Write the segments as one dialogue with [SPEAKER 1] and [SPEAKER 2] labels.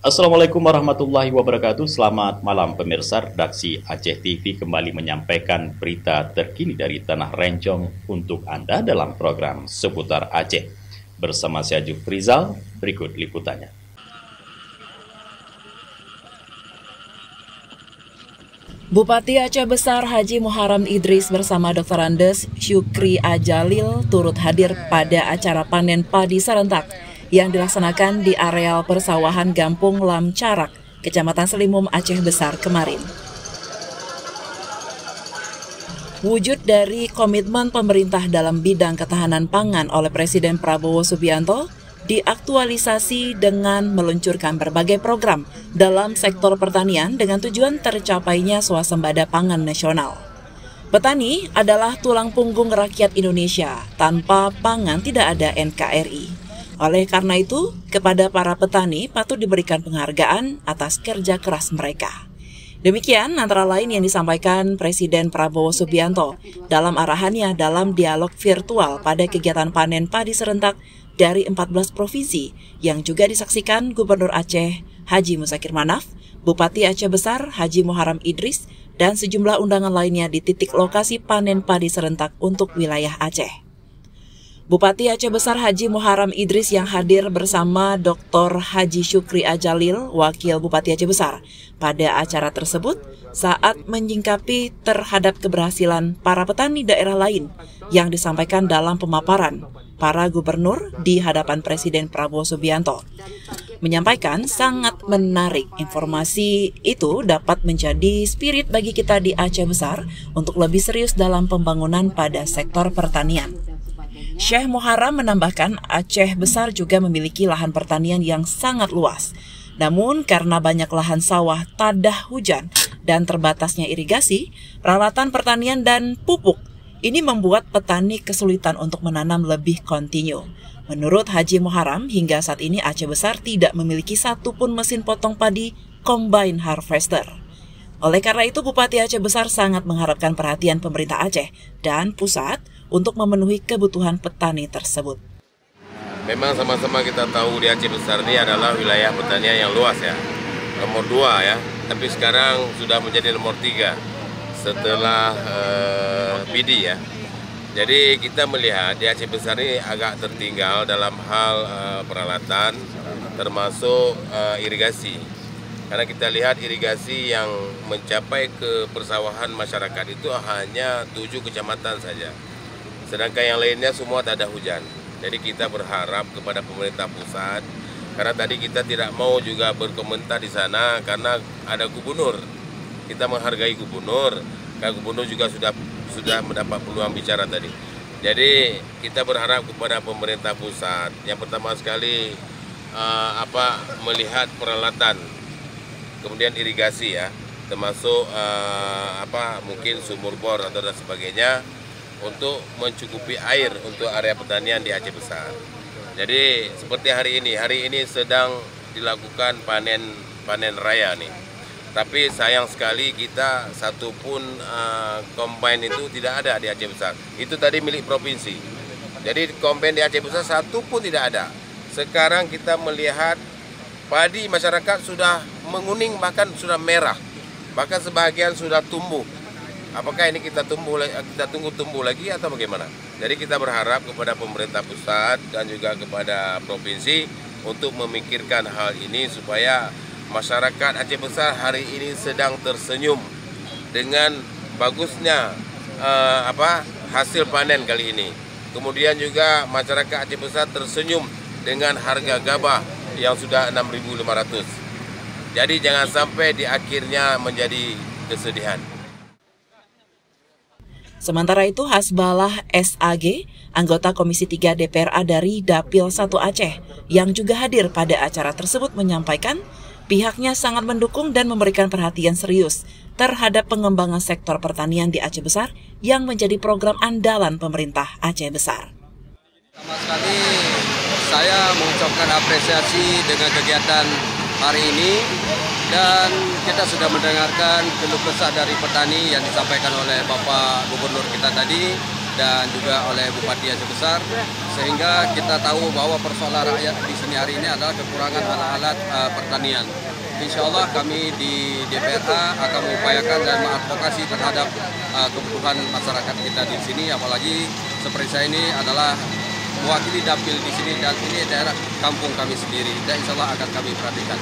[SPEAKER 1] Assalamualaikum warahmatullahi wabarakatuh. Selamat malam pemirsa. Redaksi Aceh TV kembali menyampaikan berita terkini dari Tanah Rencong untuk Anda dalam program Seputar Aceh. Bersama saya Jufrizal, berikut liputannya.
[SPEAKER 2] Bupati Aceh Besar Haji Muharram Idris bersama Dr. Andes Syukri Ajalil turut hadir pada acara panen padi serentak yang dilaksanakan di areal persawahan Gampung Lamcarak, Kecamatan Selimum, Aceh Besar kemarin. Wujud dari komitmen pemerintah dalam bidang ketahanan pangan oleh Presiden Prabowo Subianto diaktualisasi dengan meluncurkan berbagai program dalam sektor pertanian dengan tujuan tercapainya swasembada pangan nasional. Petani adalah tulang punggung rakyat Indonesia, tanpa pangan tidak ada NKRI. Oleh karena itu, kepada para petani patut diberikan penghargaan atas kerja keras mereka. Demikian antara lain yang disampaikan Presiden Prabowo Subianto dalam arahannya dalam dialog virtual pada kegiatan panen padi serentak dari 14 provinsi yang juga disaksikan Gubernur Aceh Haji Muzakir Manaf, Bupati Aceh Besar Haji Muharram Idris, dan sejumlah undangan lainnya di titik lokasi panen padi serentak untuk wilayah Aceh. Bupati Aceh Besar Haji Muharram Idris yang hadir bersama Dr. Haji Syukri Ajalil, Wakil Bupati Aceh Besar, pada acara tersebut saat menyingkapi terhadap keberhasilan para petani daerah lain yang disampaikan dalam pemaparan para gubernur di hadapan Presiden Prabowo Subianto. Menyampaikan sangat menarik, informasi itu dapat menjadi spirit bagi kita di Aceh Besar untuk lebih serius dalam pembangunan pada sektor pertanian. Syekh Muharram menambahkan Aceh Besar juga memiliki lahan pertanian yang sangat luas. Namun karena banyak lahan sawah tadah hujan dan terbatasnya irigasi, peralatan pertanian dan pupuk, ini membuat petani kesulitan untuk menanam lebih kontinu. Menurut Haji Muharram, hingga saat ini Aceh Besar tidak memiliki satupun mesin potong padi combine harvester. Oleh karena itu, Bupati Aceh Besar sangat mengharapkan perhatian pemerintah Aceh dan pusat untuk memenuhi kebutuhan petani tersebut.
[SPEAKER 3] Memang sama-sama kita tahu di Aceh Besar ini adalah wilayah pertanian yang luas ya. Nomor 2 ya, tapi sekarang sudah menjadi nomor 3 setelah bidi ya. Jadi kita melihat di Aceh Besar ini agak tertinggal dalam hal peralatan termasuk irigasi. Karena kita lihat irigasi yang mencapai ke persawahan masyarakat itu hanya 7 kecamatan saja. Sedangkan yang lainnya semua tak ada hujan. Jadi kita berharap kepada pemerintah pusat, karena tadi kita tidak mau juga berkomentar di sana karena ada gubernur. Kita menghargai gubernur, karena gubernur juga sudah mendapat peluang bicara tadi. Jadi kita berharap kepada pemerintah pusat, yang pertama sekali melihat peralatan, kemudian irigasi ya, termasuk mungkin sumur bor atau dan sebagainya, untuk mencukupi air untuk area pertanian di Aceh Besar. Jadi seperti hari ini sedang dilakukan panen raya nih. Tapi sayang sekali kita satupun combine itu tidak ada di Aceh Besar. Itu tadi milik provinsi. Jadi combine di Aceh Besar satupun tidak ada. Sekarang kita melihat padi masyarakat sudah menguning, bahkan sudah merah. Bahkan sebagian sudah tumbuh. Apakah ini kita tunggu tumbuh lagi atau bagaimana? Jadi kita berharap kepada pemerintah pusat dan juga kepada provinsi untuk memikirkan hal ini supaya masyarakat Aceh Besar hari ini sedang tersenyum dengan bagusnya hasil panen kali ini. Kemudian juga masyarakat Aceh Besar tersenyum dengan harga gabah yang sudah 6.500. Jadi jangan sampai di akhirnya menjadi kesedihan.
[SPEAKER 2] Sementara itu, Hasbalah SAG, anggota Komisi 3 DPRA dari Dapil 1 Aceh, yang juga hadir pada acara tersebut menyampaikan pihaknya sangat mendukung dan memberikan perhatian serius terhadap pengembangan sektor pertanian di Aceh Besar yang menjadi program andalan pemerintah Aceh Besar.
[SPEAKER 4] Pertama sekali, saya mengucapkan apresiasi dengan kegiatan hari ini. Dan kita sudah mendengarkan keluh kesah dari petani yang disampaikan oleh Bapak Gubernur kita tadi. dan juga oleh Bupati Aceh Besar, sehingga kita tahu bahwa persoalan rakyat di sini hari ini adalah kekurangan alat-alat pertanian. Insya Allah kami di DPRA akan mengupayakan dan mengadvokasi terhadap kebutuhan masyarakat kita di sini, apalagi seperti saya ini adalah mewakili dapil di sini dan ini daerah kampung kami sendiri, dan insya Allah akan kami perhatikan.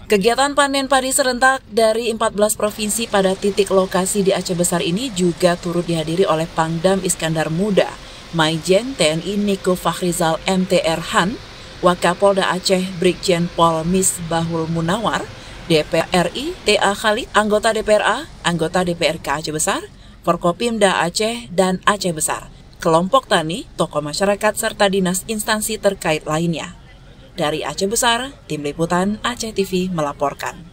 [SPEAKER 2] Kegiatan panen padi serentak dari 14 provinsi pada titik lokasi di Aceh Besar ini juga turut dihadiri oleh Pangdam Iskandar Muda, Maijen TNI Niko Fakhrizal MTR Han, Wakapolda Aceh Brigjen Pol Misbahul Munawar, DPR RI TA Khalid, anggota DPRA, anggota DPRK Aceh Besar, Forkopimda Aceh dan Aceh Besar, kelompok tani, tokoh masyarakat serta dinas instansi terkait lainnya. Dari Aceh Besar, Tim Liputan Aceh TV melaporkan.